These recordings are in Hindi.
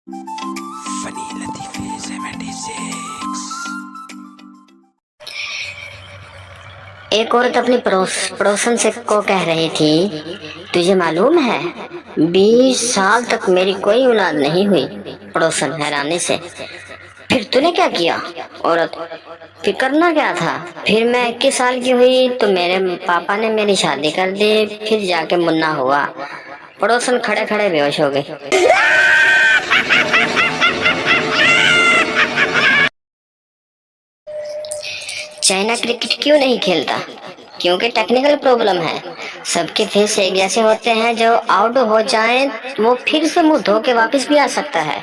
फनी लतीफ़े 76। एक औरत अपनी पड़ोसन से को कह रही थी, तुझे मालूम है 20 साल तक मेरी कोई औलाद नहीं हुई। पड़ोसन हैरानी से, फिर तूने क्या किया? औरत, फिर करना क्या था? फिर मैं 21 साल की हुई तो मेरे पापा ने मेरी शादी कर दी, फिर जाके मुन्ना हुआ। पड़ोसन खड़े खड़े बेहोश हो गए। चाइना क्रिकेट क्यों नहीं खेलता? क्योंकि टेक्निकल प्रॉब्लम है। सबके फेस एक जैसे होते हैं, जो आउट हो जाए वो फिर से मुंह धो के वापस भी आ सकता है।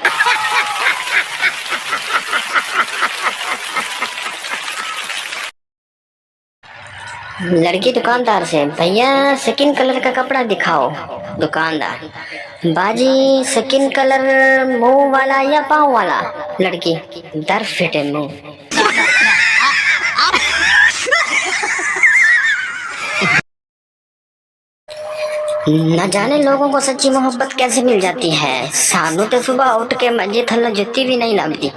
लड़की दुकानदार से, भैया स्किन कलर का कपड़ा दिखाओ। दुकानदार, बाजी स्किन कलर मुंह वाला या पाँव वाला? लड़की, दर फिटे मुंह। न जाने लोगों को सच्ची मोहब्बत कैसे मिल जाती है। सानू तो सुबह उठ के मजे थल्ला जुत्ती भी नहीं लगती।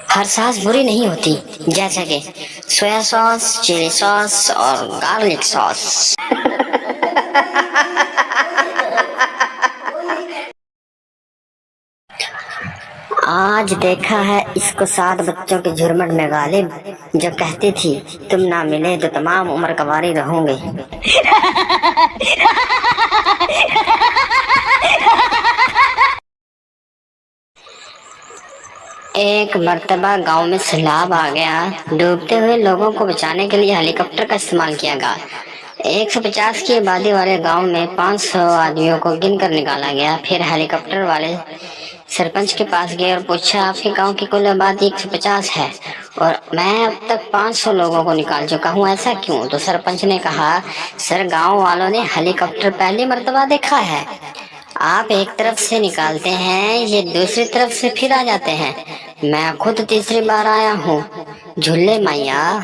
हर सास बुरी नहीं होती, जैसा कि सोया सॉस, चिली सॉस और गार्लिक सॉस। आज देखा है इसको 7 बच्चों के झुरमुट में गालिब, जो कहती थी तुम ना मिले तो तमाम उम्र कवारी रहोगे। एक मर्तबा गांव में सैलाब आ गया। डूबते हुए लोगों को बचाने के लिए हेलीकॉप्टर का इस्तेमाल किया गया। 150 की आबादी वाले गांव में 500 आदमियों को गिनकर निकाला गया। फिर हेलीकॉप्टर वाले सरपंच के पास गए और पूछा, आपके गांव की कुल आबादी 150 है और मैं अब तक 500 लोगों को निकाल चुका हूं, ऐसा क्यों? तो सरपंच ने कहा, सर गांव वालों ने हेलीकॉप्टर पहली मर्तबा देखा है। आप एक तरफ से निकालते हैं, ये दूसरी तरफ से फिर आ जाते हैं। मैं खुद तीसरी बार आया हूँ, झूले मैया।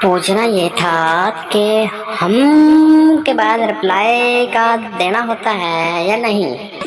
पूछना ये था कि हम के बाद रिप्लाई का देना होता है या नहीं।